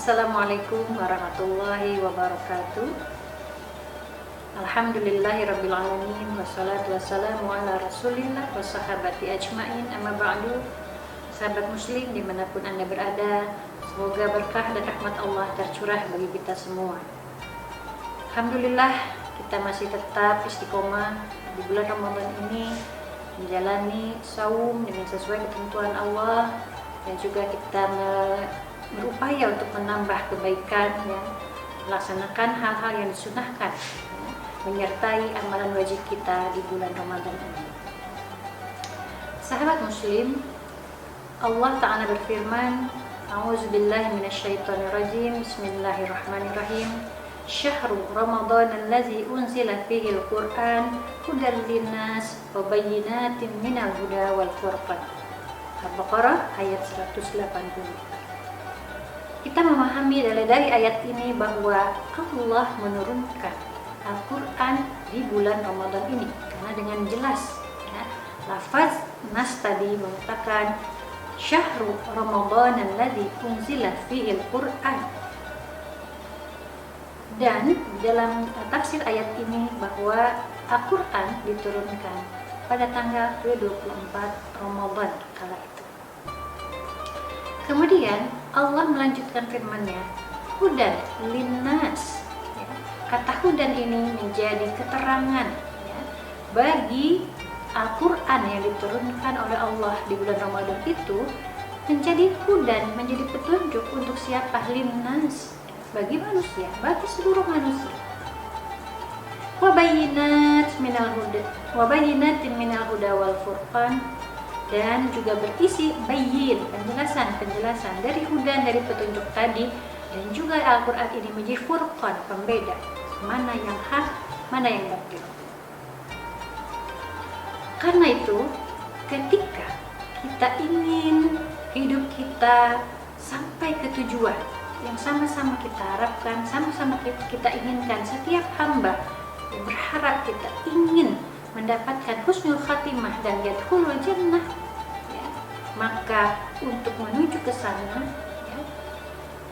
Assalamualaikum warahmatullahi wabarakatuh. Alhamdulillahirabbil alamin wassalatu wassalamu ala Rasulillah wa sahabati ajmain. Amma ba'du. Sahabat muslim dimanapun Anda berada, semoga berkah dan rahmat Allah tercurah bagi kita semua. Alhamdulillah, kita masih tetap istiqomah di bulan Ramadan ini menjalani saum dengan sesuai ketentuan Allah, dan juga kita berupaya untuk menambah kebaikan, ya, melaksanakan hal-hal yang disunahkan, ya, menyertai amalan wajib kita di bulan Ramadan ini. Sahabat muslim, Allah Ta'ala berfirman, A'udzubillahi minasyaitonirrajim, Bismillahirrahmanirrahim. Syahrul Ramadan allazi unzila fihi al-Qur'an hudan linnas wa bayyinatin minal huda wal furqan. Al-Baqarah ayat 180. Kita memahami dari ayat ini bahwa Allah menurunkan Al-Quran di bulan Ramadan ini karena dengan jelas, ya, lafaz nas tadi mengatakan Syahrul Ramadan allazi unzila fihi al-Quran, dan dalam tafsir ayat ini bahwa Al-Quran diturunkan pada tanggal 24 Ramadan kala itu. Kemudian Allah melanjutkan firman-Nya, hudan linnas. Ya. Kata hudan ini menjadi keterangan, ya, bagi Al-Quran yang diturunkan oleh Allah di bulan Ramadan itu menjadi hudan, menjadi petunjuk untuk siapa? Linnas, bagi manusia, bagi seluruh manusia. Wabayinatin minal huda wal furqan, dan juga berisi bayin, penjelasan dari hudan, dari petunjuk tadi, dan juga Al-Quran ini menjadi furqan, pembeda mana yang hak, mana yang batil. Karena itu, ketika kita ingin hidup kita sampai ke tujuan yang sama-sama kita harapkan, sama-sama kita inginkan, setiap hamba berharap kita ingin mendapatkan husnul khatimah dan yadkhulul jannah, ya, maka untuk menuju ke sana, ya,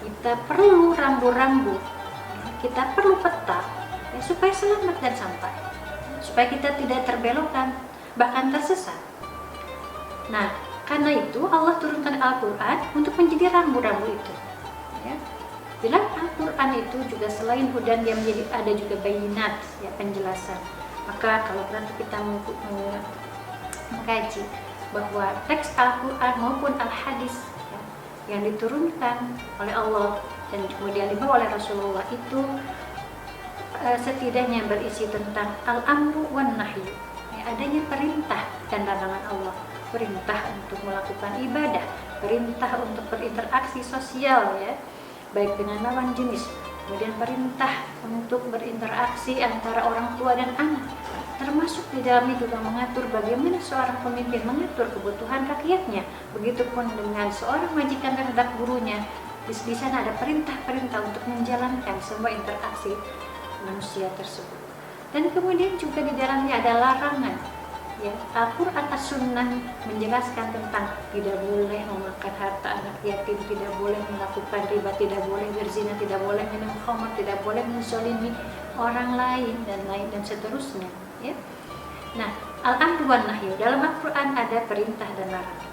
kita perlu rambu-rambu, ya, kita perlu peta, ya, supaya selamat dan sampai, supaya kita tidak terbelokkan, bahkan tersesat. Nah, karena itu Allah turunkan Al-Quran untuk menjadi rambu-rambu itu, ya. Bila Al-Quran itu juga selain hudan, dia menjadi ada juga bayinat, ya, penjelasan. Maka kalau nanti kita mengkaji bahwa teks Al-Quran maupun Al-Hadis, ya, yang diturunkan oleh Allah dan kemudian dibawa oleh Rasulullah itu setidaknya berisi tentang al-amru wan nahyu, ya, adanya perintah dan larangan Allah, perintah untuk melakukan ibadah, perintah untuk berinteraksi sosial, ya, baik dengan lawan jenis, kemudian perintah untuk berinteraksi antara orang tua dan anak, termasuk di dalamnya juga mengatur bagaimana seorang pemimpin mengatur kebutuhan rakyatnya, begitupun dengan seorang majikan terhadap gurunya. Di sana ada perintah-perintah untuk menjalankan semua interaksi manusia tersebut. Dan kemudian juga di dalamnya ada larangan, ya. Al-Quran As-Sunnah menjelaskan tentang tidak boleh memakan harta anak yatim, tidak boleh melakukan riba, tidak boleh berzina, tidak boleh minum khamr, tidak boleh menzalimi orang lain dan seterusnya, ya. Nah, al-amru wan nahyu dalam Al-Quran ada perintah dan larangan.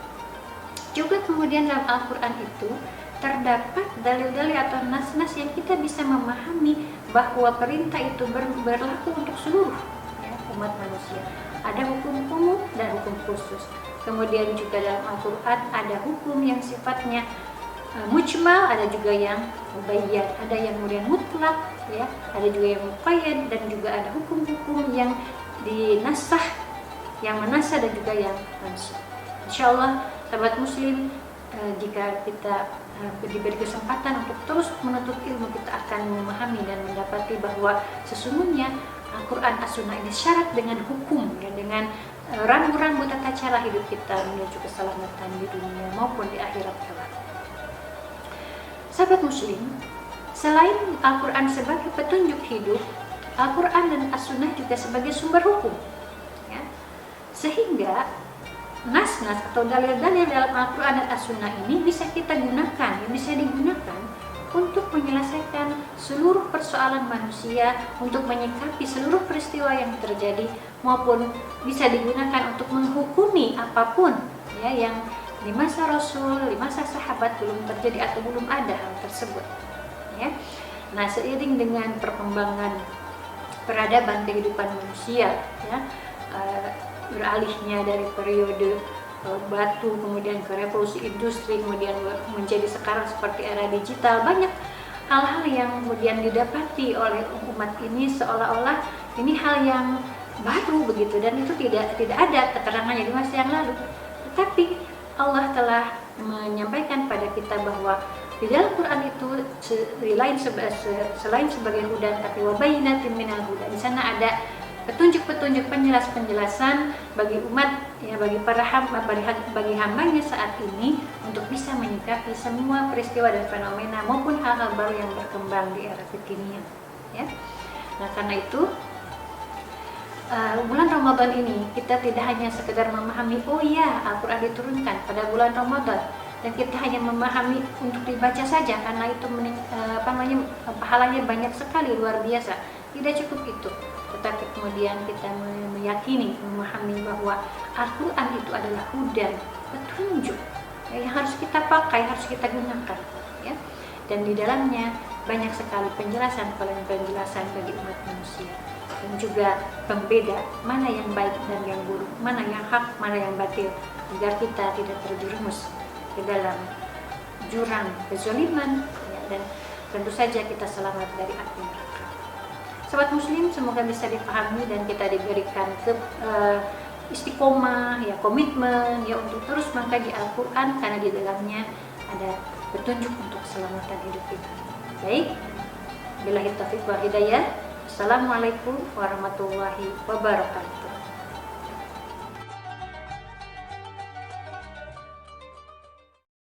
Juga kemudian dalam Al-Quran itu terdapat dalil-dalil atau nas-nas yang kita bisa memahami bahwa perintah itu berlaku untuk seluruh, ya, umat manusia. Ada hukum umum dan hukum khusus. Kemudian juga dalam Al-Quran ada hukum yang sifatnya mujmal, ada juga yang mubayyan, ada yang kemudian mutlak, ya, ada juga yang muqayyad, dan juga ada hukum-hukum yang dinasah, yang menasah, dan juga yang mansukh. Insyaallah sahabat muslim, jika kita diberi kesempatan untuk terus menuntut ilmu, kita akan memahami dan mendapati bahwa sesungguhnya Al-Quran As-Sunnah ini syarat dengan hukum, ya, dengan rambu-rambu tata cara hidup kita menuju keselamatan di dunia maupun di akhirat kelak. Sahabat muslim, selain Al-Quran sebagai petunjuk hidup, Al-Quran dan As-Sunnah juga sebagai sumber hukum, ya. Sehingga nas-nas atau dalil-dalil dalam Al-Quran dan As-Sunnah ini bisa kita gunakan, bisa digunakan untuk menyelesaikan seluruh persoalan manusia, untuk menyikapi seluruh peristiwa yang terjadi, maupun bisa digunakan untuk menghukumi apapun ya yang di masa Rasul, di masa sahabat belum terjadi atau belum ada hal tersebut ya. Nah, seiring dengan perkembangan peradaban kehidupan manusia ya, beralihnya dari periode batu kemudian ke revolusi industri, kemudian menjadi sekarang seperti era digital, banyak hal-hal yang kemudian didapati oleh umat ini seolah-olah ini hal yang baru begitu, dan itu tidak ada keterangannya di masa yang lalu. Tetapi Allah telah menyampaikan pada kita bahwa di dalam Quran itu selain sebagai hudan, tapi wabayyinatin minal huda, di sana ada petunjuk-petunjuk, penjelasan bagi umat ya, bagi para hamba, bagi hambanya saat ini untuk bisa menyikapi semua peristiwa dan fenomena maupun hal-hal baru yang berkembang di era kekinian ya. Nah, karena itu bulan Ramadan ini kita tidak hanya sekedar memahami oh ya Al-Quran diturunkan pada bulan Ramadan dan kita hanya memahami untuk dibaca saja karena itu pahalanya banyak sekali, luar biasa. Tidak cukup itu, tetapi kemudian kita meyakini, memahami bahwa Al-Quran itu adalah hudan, petunjuk ya, yang harus kita pakai, harus kita gunakan ya. Dan di dalamnya banyak sekali penjelasan bagi umat manusia, dan juga pembeda mana yang baik dan yang buruk, mana yang hak, mana yang batil, agar kita tidak terjerumus ke dalam jurang kezaliman ya, dan tentu saja kita selamat dari api neraka. Sobat muslim, semoga bisa dipahami dan kita diberikan istiqomah ya, komitmen ya untuk terus mengkaji Al-Quran, karena di dalamnya ada petunjuk untuk keselamatan hidup kita. Baik, billahi taufiq wal hidayah. Assalamualaikum warahmatullahi wabarakatuh.